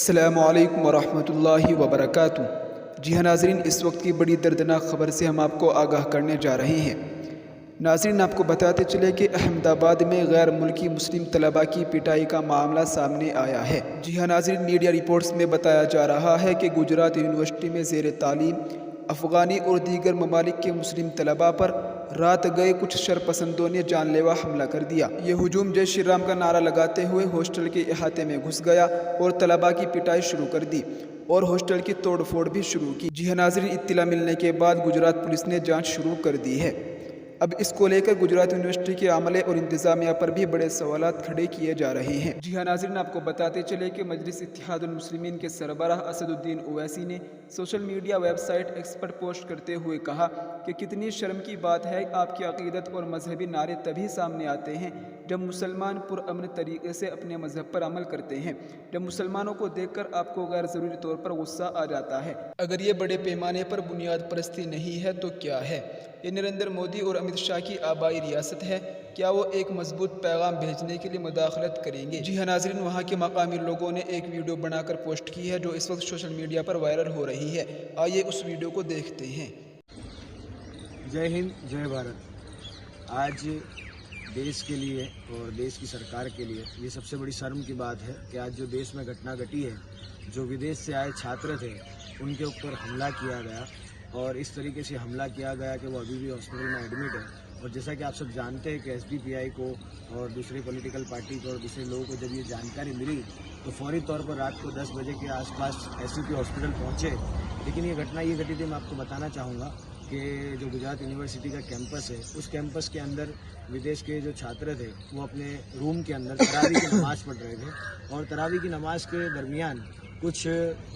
अस्सलामु अलैकुम वरहमतुल्लाहि वबरकातुहू। जी हाँ नाज़रीन, इस वक्त की बड़ी दर्दनाक ख़बर से हम आपको आगाह करने जा रहे हैं। नाज़रीन, आपको बताते चले कि अहमदाबाद में गैर मुल्की मुस्लिम तलबा की पिटाई का मामला सामने आया है। जी हाँ नाज़रीन, मीडिया रिपोर्ट्स में बताया जा रहा है कि गुजरात यूनिवर्सिटी में ज़ेर तालीम अफ़गानी और दीगर ममालिक के मुस्लिम तलबा पर रात गए कुछ शरपसंदों ने जानलेवा हमला कर दिया। ये हुजूम जय श्री राम का नारा लगाते हुए हॉस्टल के अहाते में घुस गया और तलबा की पिटाई शुरू कर दी और हॉस्टल की तोड़फोड़ भी शुरू की। जी हाँ नाज़रीन, इत्तला मिलने के बाद गुजरात पुलिस ने जांच शुरू कर दी है। अब इसको लेकर गुजरात यूनिवर्सिटी के अमले और इंतज़ामिया पर भी बड़े सवालात खड़े किए जा रहे हैं। जी हाँ नाज़रीन, आपको बताते चले कि मजलिस इत्तेहादुल मुस्लिमीन के सरबराह असदुद्दीन ओवैसी ने सोशल मीडिया वेबसाइट एक्स पर पोस्ट करते हुए कहा कि कितनी शर्म की बात है, आपकी अक़ीदत और मजहबी नारे तभी सामने आते हैं जब मुसलमान पुरअमन तरीके से अपने मजहब पर अमल करते हैं, जब मुसलमानों को देखकर आपको गैर ज़रूरी तौर पर गुस्सा आ जाता है। अगर ये बड़े पैमाने पर बुनियाद परस्ती नहीं है तो क्या है? ये नरेंद्र मोदी और अमित शाह की आबाई रियासत है। क्या वो एक मजबूत पैगाम भेजने के लिए मुदाखलत करेंगे? जी हाँ नाज़रीन, वहाँ के मकामी लोगों ने एक वीडियो बनाकर पोस्ट की है जो इस वक्त सोशल मीडिया पर वायरल हो रही है। आइए उस वीडियो को देखते हैं। जय हिंद, जय भारत। आज देश के लिए और देश की सरकार के लिए ये सबसे बड़ी शर्म की बात है कि आज जो देश में घटना घटी है, जो विदेश से आए छात्र थे उनके ऊपर हमला किया गया और इस तरीके से हमला किया गया कि वो अभी भी हॉस्पिटल में एडमिट है। और जैसा कि आप सब जानते हैं कि एसडीपीआई को और दूसरी पॉलिटिकल पार्टी को और दूसरे लोगों को जब ये जानकारी मिली तो फौरी तौर पर रात को 10 बजे के आसपास एससीपी हॉस्पिटल पहुंचे। लेकिन ये घटना ये घटी थी, मैं आपको बताना चाहूँगा कि जो गुजरात यूनिवर्सिटी का कैंपस है, उस कैंपस के अंदर विदेश के जो छात्र थे वो अपने रूम के अंदर तरावी की नमाज़ पढ़ रहे थे और तरावी की नमाज के दरमियान कुछ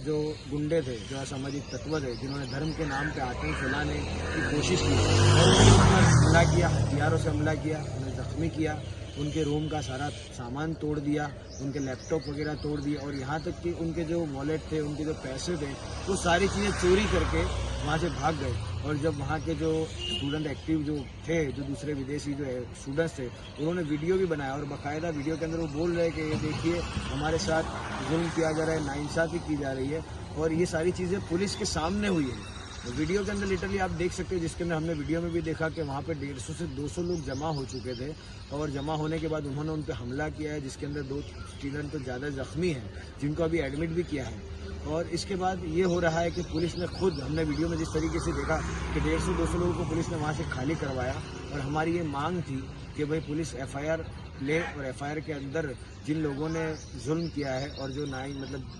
जो गुंडे थे, जो असामाजिक तत्व थे, जिन्होंने धर्म के नाम पे आतंक फैलाने की कोशिश की और उन्होंने उन पर हमला किया, हथियारों से हमला किया, उन्हें जख्मी किया, उनके रूम का सारा सामान तोड़ दिया, उनके लैपटॉप वगैरह तोड़ दिए और यहाँ तक कि उनके जो वॉलेट थे, उनके जो पैसे थे, वो सारी चीज़ें चोरी करके वहाँ से भाग गए। और जब वहाँ के जो स्टूडेंट एक्टिव जो थे, जो दूसरे विदेशी जो स्टूडेंट्स थे, उन्होंने वीडियो भी बनाया और बाकायदा वीडियो के अंदर वो बोल रहे हैं कि ये देखिए हमारे साथ जुल्म किया जा रहा है, नाइंसाफ़ी की जा रही है और ये सारी चीज़ें पुलिस के सामने हुई है। वीडियो के अंदर लिटरली आप देख सकते हैं, जिसके अंदर हमने वीडियो में भी देखा कि वहाँ पे 150 से 200 लोग जमा हो चुके थे और जमा होने के बाद उन्होंने उन पर हमला किया है, जिसके अंदर 2 स्टूडेंट तो ज़्यादा ज़ख्मी हैं, जिनको अभी एडमिट भी किया है। और इसके बाद ये हो रहा है कि पुलिस ने खुद, हमने वीडियो में जिस तरीके से देखा कि 150-200 लोगों को पुलिस ने वहाँ से खाली करवाया और हमारी ये मांग थी कि भाई पुलिस एफआईआर ले और एफआईआर के अंदर जिन लोगों ने जुल्म किया है और जो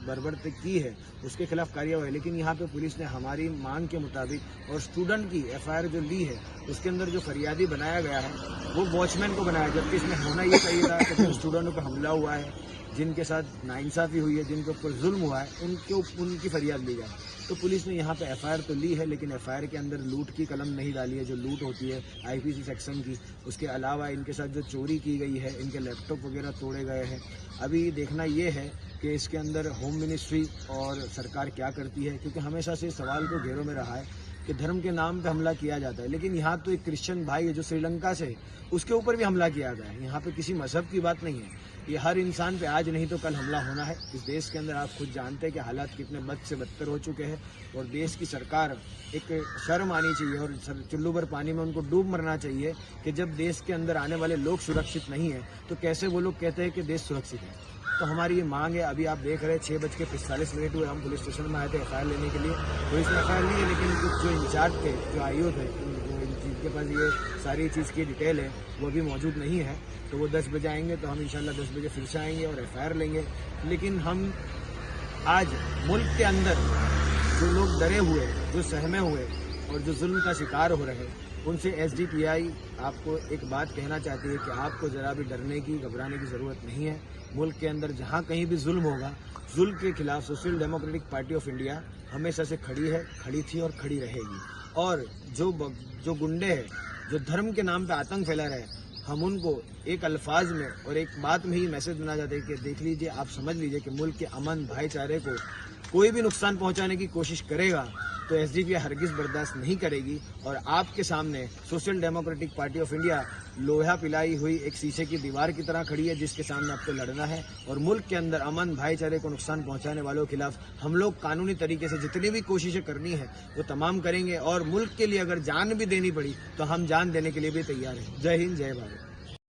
बर्बरता की है उसके खिलाफ कार्रवाई। लेकिन यहाँ पे पुलिस ने हमारी मांग के मुताबिक और स्टूडेंट की एफआईआर जो ली है उसके अंदर जो फरियादी बनाया गया है वो वॉचमैन को बनाया, जबकि इसमें होना ये चाहिए था कि जिन स्टूडेंटों पर हमला हुआ है, जिनके साथ नाइंसाफ़ी हुई है, जिनके ऊपर जुल्म हुआ है, उनकी फरियाद ली जाए। तो पुलिस ने यहाँ पे एफआईआर तो ली है, लेकिन एफआईआर के अंदर लूट की कलम नहीं डाली है, जो लूट होती है आईपीसी सेक्शन की। उसके अलावा इनके साथ जो चोरी की गई है, इनके लैपटॉप वगैरह तोड़े गए हैं। अभी देखना ये है कि इसके अंदर होम मिनिस्ट्री और सरकार क्या करती है, क्योंकि हमेशा से सवाल को घेरों में रहा है कि धर्म के नाम पे हमला किया जाता है। लेकिन यहाँ तो एक क्रिश्चियन भाई है जो श्रीलंका से, उसके ऊपर भी हमला किया गया है। यहाँ पे किसी मजहब की बात नहीं है, ये हर इंसान पे आज नहीं तो कल हमला होना है। इस देश के अंदर आप खुद जानते हैं कि हालात कितने बद से बदतर हो चुके हैं और देश की सरकार एक शर्म आनी चाहिए और चुल्लू भर पानी में उनको डूब मरना चाहिए कि जब देश के अंदर आने वाले लोग सुरक्षित नहीं है तो कैसे वो लोग कहते हैं कि देश सुरक्षित है। तो हमारी ये मांग है। अभी आप देख रहे हैं 6:45 हुए, हम पुलिस स्टेशन में आए थे एफआईआर लेने के लिए। पुलिस ने एफआईआर ली है, लेकिन कुछ जो इंचार्ज थे, जो आईओ थे, जिनके पास ये सारी चीज़ की डिटेल है, वो भी मौजूद नहीं है। तो वो 10 बजे आएंगे तो हम इंशाल्लाह 10 बजे फिर से आएंगे और एफआईआर लेंगे। लेकिन हम आज मुल्क के अंदर जो लोग डरे हुए, जो सहमे हुए और जो जुल्म का शिकार हो रहे हैं, उनसे एसडीपीआई आपको एक बात कहना चाहती है कि आपको ज़रा भी डरने की, घबराने की ज़रूरत नहीं है। मुल्क के अंदर जहाँ कहीं भी जुल्म होगा, जुल्म के खिलाफ social democratic party of India हमेशा से खड़ी है, खड़ी थी और खड़ी रहेगी। और जो गुंडे हैं, जो धर्म के नाम पे आतंक फैला रहे हैं, हम उनको एक अल्फाज में और एक बात में ही मैसेज देना चाहते हैं कि देख लीजिए, आप समझ लीजिए कि मुल्क के अमन भाईचारे को कोई भी नुकसान पहुंचाने की कोशिश करेगा तो एसडीपी हरगिज़ बर्दाश्त नहीं करेगी। और आपके सामने social democratic party of India लोहा पिलाई हुई एक शीशे की दीवार की तरह खड़ी है, जिसके सामने आपको लड़ना है। और मुल्क के अंदर अमन भाईचारे को नुकसान पहुंचाने वालों के खिलाफ हम लोग कानूनी तरीके से जितनी भी कोशिशें करनी है वो तमाम करेंगे। और मुल्क के लिए अगर जान भी देनी पड़ी तो हम जान देने के लिए भी तैयार हैं। जय हिंद, जय भारत।